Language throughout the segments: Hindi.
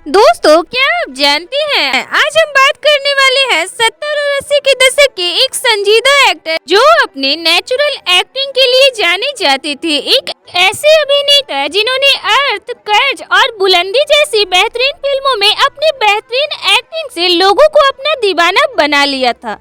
दोस्तों, क्या आप जानते हैं आज हम बात करने वाले हैं 70 और 80 के दशक के एक संजीदा एक्टर जो अपने नेचुरल एक्टिंग के लिए जाने जाते थे। एक ऐसे अभिनेता जिन्होंने अर्थ, कर्ज और बुलंदी जैसी बेहतरीन फिल्मों में अपनी बेहतरीन एक्टिंग से लोगों को अपना दीवाना बना लिया था।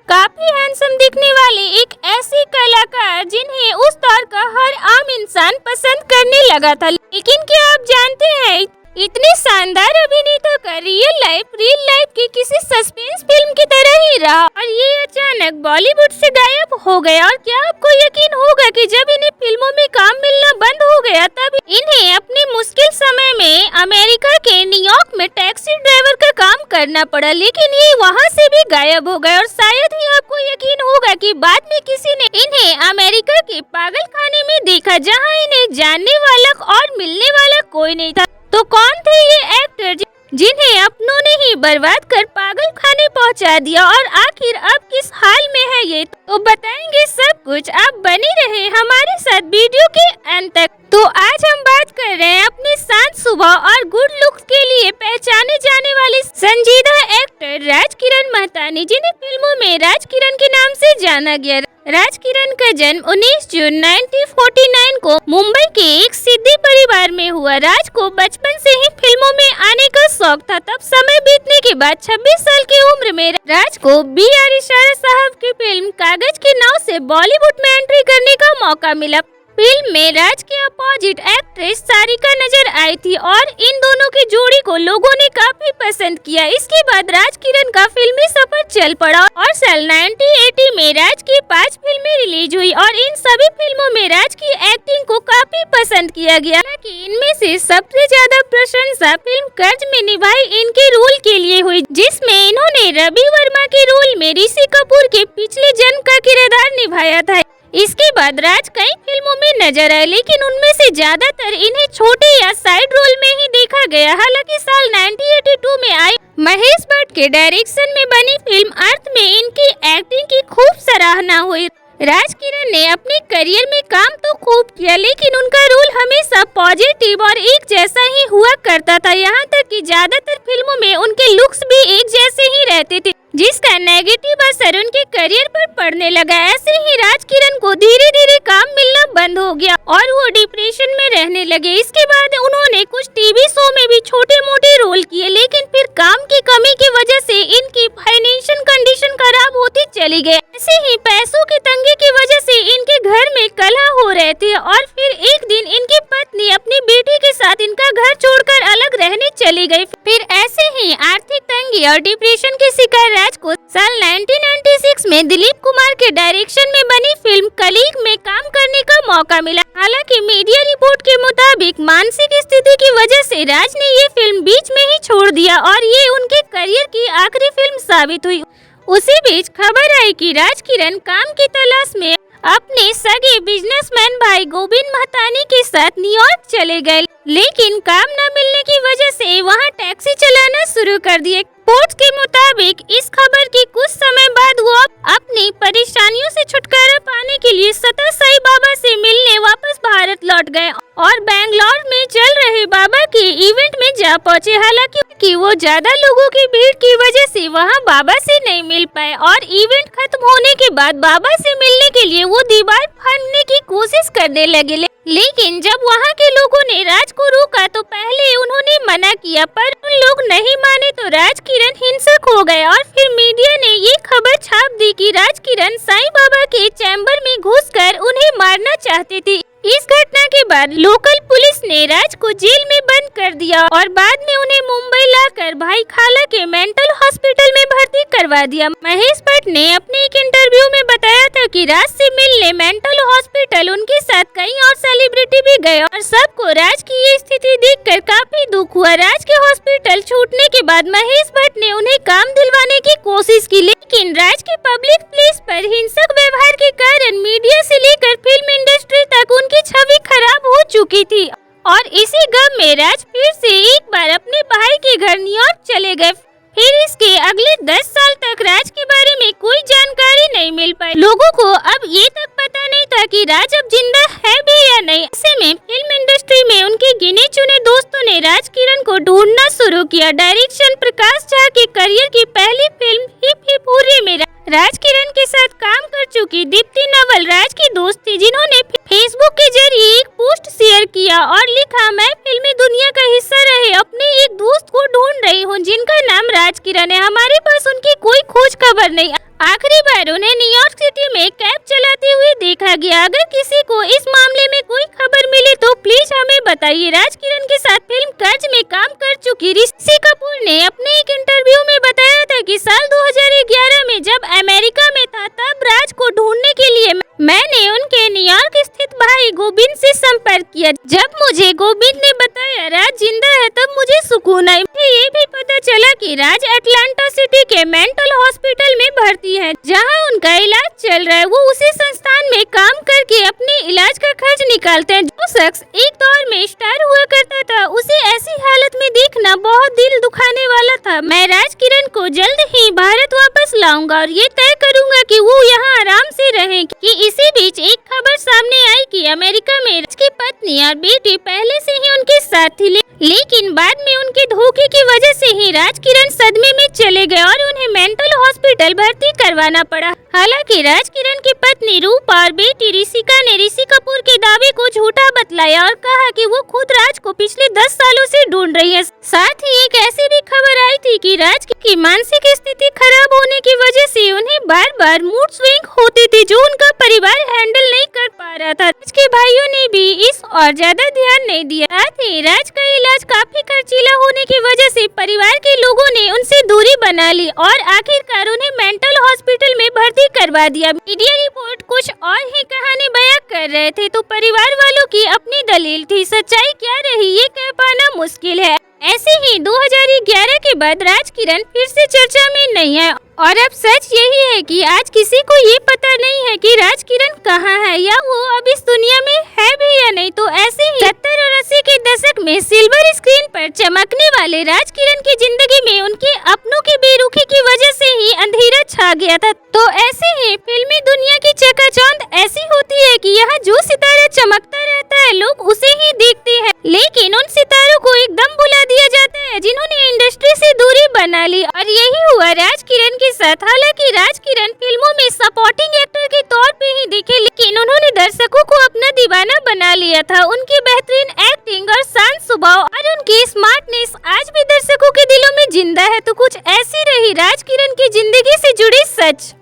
काफी हैंडसम दिखने वाले एक ऐसे कलाकार जिन्हें उस दौर का हर आम इंसान पसंद करने लगा था। लेकिन क्या आप जानते हैं इतने शानदार अभिनेता का रियल लाइफ की किसी सस्पेंस फिल्म की तरह ही रहा और ये अचानक बॉलीवुड से गायब हो गया। और क्या आपको यकीन होगा कि जब इन्हें फिल्मों में काम मिलना बंद हो गया तब इन्हें अपने मुश्किल समय में अमेरिका के न्यूयॉर्क में टैक्सी ड्राइवर का काम करना पड़ा, लेकिन ये वहाँ से भी गायब हो गए। और शायद ही आपको यकीन होगा कि बाद में किसी ने इन्हें अमेरिका के पागल खाने में देखा जहाँ इन्हें जानने वाला और मिलने वाला कोई नहीं था। तो कौन थे ये एक्टर जिन्हें अपनों ने ही बर्बाद कर पागल खाने पहुंचा दिया और आखिर अब किस हाल में है ये, तो बताएंगे सब कुछ। आप बने रहे हमारे साथ वीडियो के अंत तक। तो आज हम बात कर रहे हैं अपने शांत स्वभाव और गुड लुक्स के लिए पहचाने जाने वाले संजीदा एक्टर राजकिरण महतानी, जिन्हें फिल्मों में राजकिरण के नाम से जाना गया। राजकिरण का जन्म 19 जून 1949 को मुंबई के एक सिद्धि परिवार में हुआ। राज को बचपन से ही फिल्मों में आने का शौक था। तब समय बीतने के बाद 26 साल की उम्र में राज को B.R. इशारा साहब की फिल्म कागज की नाव से बॉलीवुड में एंट्री करने का मौका मिला। फिल्म में राज के अपोजिट एक्ट्रेस सारिका नजर आई थी और इन दोनों की जोड़ी को लोगों ने काफी पसंद किया। इसके बाद राजकिरण का फिल्मी सफर चल पड़ा और साल 1980 में राज की 5 फिल्में रिलीज हुई और इन सभी फिल्मों में राज की एक्टिंग को काफी पसंद किया गया। हालांकि इनमें से सबसे ज्यादा प्रशंसा फिल्म कर्ज में निभाई इनके रोल के लिए हुई, जिसमें इन्होंने रवि वर्मा के रोल में ऋषि कपूर के पिछले जन्म का किरदार निभाया था। इसके बाद राज कई फिल्मों में नजर आए, लेकिन उनमें से ज्यादातर इन्हें छोटे या साइड रोल में ही देखा गया। हालांकि साल 1982 में आई महेश भट्ट के डायरेक्शन में बनी फिल्म अर्थ में इनकी एक्टिंग की खूब सराहना हुई। राजकिरण ने अपने करियर में काम तो खूब किया, लेकिन उनका रोल हमेशा पॉजिटिव और एक जैसा ही हुआ करता था। यहाँ तक कि ज्यादातर फिल्मों में उनके लुक्स भी एक जैसे ही रहते थे, जिसका नेगेटिव असर उनके करियर पर पड़ने लगा। ऐसे ही राजकिरण को धीरे धीरे काम मिलना बंद हो गया और वो डिप्रेशन में रहने लगे। इसके बाद उन्होंने कुछ टीवी शो में भी छोटे मोटे रोल किए, लेकिन फिर काम की कमी की वजह से इनकी फाइनेंशियल कंडीशन खराब होती चली गई। ऐसे ही पैसों की तंगी की वजह से इनके घर में कलह हो रहे थे और फिर एक दिन इनकी पत्नी अपनी बेटी के साथ इनका घर छोड़कर अलग रहने चली गई। फिर ऐसे ही आर्थिक तंगी और डिप्रेशन के शिकार राज को साल 1996 में दिलीप कुमार के डायरेक्शन में बनी फिल्म कलीग में काम करने का मौका मिला। हालांकि मीडिया रिपोर्ट के मुताबिक मानसिक स्थिति की वजह से राज ने ये फिल्म बीच में ही छोड़ दिया और ये उनके करियर की आखिरी फिल्म साबित हुई। उसी बीच खबर आई कि राजकिरण काम की तलाश में अपने सगे बिजनेसमैन भाई गोविंद महतानी के साथ न्यूयॉर्क चले गए, लेकिन काम न मिलने की वजह से वहां टैक्सी चलाना शुरू कर दिए। रिपोर्ट्स के मुताबिक इस खबर के कुछ समय बाद वो अपनी परेशानियों से छुटकारा पाने के लिए सता साई बाबा से मिलने वापस भारत लौट गए और बैंगलोर में चल रहे बाबा के इवेंट में जा पहुंचे। हालांकि वो ज्यादा लोगों की भीड़ की वजह से वहां बाबा से नहीं मिल पाए और इवेंट खत्म होने के बाद बाबा से मिलने के लिए वो दीवार फाड़ने की कोशिश करने लगे। लेकिन जब वहां के लोगों ने राज को रोका तो पहले उन्होंने मना किया, पर उन लोग नहीं माने तो राजकिरण हिंसक हो गए और फिर मीडिया ने ये खबर छाप दी कि राजकिरण साईं बाबा के चैम्बर में घुसकर उन्हें मारना चाहते थे। इस घटना के बाद लोकल पुलिस ने राज को जेल में बंद कर दिया और बाद में उन्हें मुंबई लाकर भाई खाला के मेंटल हॉस्पिटल में भर्ती करवा दिया। महेश भट्ट ने अपने एक इंटरव्यू में बताया था कि राज से मिलने मेंटल हॉस्पिटल उनके साथ कई और सेलिब्रिटी भी गए और सबको राज की ये स्थिति देखकर काफी दुख हुआ। राज के हॉस्पिटल छूटने के बाद महेश भट्ट ने उन्हें काम दिलवाने की कोशिश की, लेकिन राज के पब्लिक प्लेस पर हिंसक व्यवहार के कारण मीडिया से लेकर फिल्म इंडस्ट्री तक उनकी छवि खराब हो चुकी थी और इसी गम में राज फिर से एक बार अपने भाई के घर न्यूयॉर्क चले गए। फिर इसके अगले 10 साल तक राज के बारे में कोई जानकारी नहीं मिल पाई। लोगों को अब ये तक पता नहीं था कि राज अब जिंदा है भी या नहीं। ऐसे में फिल्म इंडस्ट्री में उनके गिने चुने दोस्तों ने राज किरण को ढूंढना शुरू किया। डायरेक्शन प्रकाश झा के करियर की पहली फिल्म हिप हिप हुर्रे में राज किरण के साथ काम कर चुकी दीप्ति नवल राज की दोस्त थी, जिन्होंने फेसबुक के जरिए एक पोस्ट शेयर किया और लिखा, मैं फिल्मी दुनिया का हिस्सा रहे अपने एक दोस्त को ढूंढ रही हूँ जिनका नाम राज किरण है। हमारे पास उनकी कोई खोज खबर नहीं। आखिरी बार उन्हें न्यूयॉर्क सिटी में कैब चलाते हुए देखा गया। अगर किसी को इस मामले में कोई खबर मिले तो प्लीज हमें बताइए। राज किरण के साथ फिल्म कर्ज में काम कर चुकी ऋषि कपूर ने अपने एक इंटरव्यू में बताया था कि साल 2011 में जब अमेरिका में था तब राज को ढूंढने के लिए मैंने उनके न्यूयॉर्क स्थित भाई गोविंद से संपर्क किया। जब मुझे गोविंद ने बताया राज जिंदा है तब मुझे सुकून आई। मुझे ये भी पता चला कि राज अटलांटा सिटी के मेंटल हॉस्पिटल में भर्ती है, जहां उनका इलाज चल रहा है। वो उसी संस्थान में काम करके अपने इलाज का खर्च निकालते हैं। जो शख्स एक दौर में स्टार हुआ करता था, उसे ऐसी हालत में देखना बहुत दिल दुखाने वाला था। मैं राज किरण को जल्द ही भारत वापस लाऊंगा और ये तय करूंगा कि वो यहाँ आराम से रहें। कि इसी बीच एक खबर सामने आई कि अमेरिका में राज की पत्नी और बेटी पहले से ही उनके साथ थी, लेकिन बाद में उनके धोखे की वजह से ही राज किरण सदमे में चले गए और उन्हें मेंटल हॉस्पिटल भर्ती करवाना पड़ा। हालांकि राज किरण की पत्नी रूपा और बेटी ऋषिका ने ऋषि कपूर के दावे को झूठा बतलाया और कहा कि वो खुद राज को पिछले 10 सालों से ढूंढ रही है। साथ ही एक ऐसी भी खबर आई थी कि राज की मानसिक स्थिति खराब होने की वजह से उन्हें बार बार मूड स्विंग होती थी, जो उनका परिवार हैंडल नहीं कर पा रहा था। राज के भाइयों ने भी इस और ज्यादा ध्यान नहीं दिया। साथ ही राज का इलाज काफी खर्चीला होने की वजह से परिवार के लोगों ने उनसे दूरी बना ली और आखिरकार उन्हें मेंटल हॉस्पिटल में भर्ती करवा दिया। मीडिया रिपोर्ट कुछ और ही कहानी बयां कर रहे थे तो परिवार वालों की अपनी दलील थी। सच्चाई क्या रही ये कह पाना मुश्किल है। ऐसे ही 2011 के बाद राज किरण फिर से चर्चा में नहीं है और अब सच यही है कि आज किसी को ये पता नहीं है कि राज किरण कहाँ है या वो अब इस दुनिया में है भी या नहीं। तो ऐसे ही 70 और 80 के दशक में सिल्वर स्क्रीन पर चमकने वाले राज किरण की जिंदगी में उनके अपनों की बेरुखी की वजह से ही अंधेरा छा गया था। तो ऐसे ही फिल्मी दुनिया की चकाचौंध ऐसी होती है कि यहाँ जो सितारा चमकता रहता है लोग उसे ही देखते हैं, लेकिन उन सितारों को एकदम बुला दिया जाता है जिन्होंने इंडस्ट्री से दूरी बना ली। और यही हुआ राज किरण के साथ। हालांकि राज किरण फिल्मों में सपोर्टिंग एक्टर के तौर पे ही दिखे, लेकिन उन्होंने दर्शकों को अपना दीवाना बना लिया था। उनकी बेहतरीन एक्टिंग और शांत स्वभाव और उनकी स्मार्टनेस आज भी दर्शकों के दिलों में जिंदा है। तो कुछ ऐसी रही राज किरण की जिंदगी से जुड़ी सच।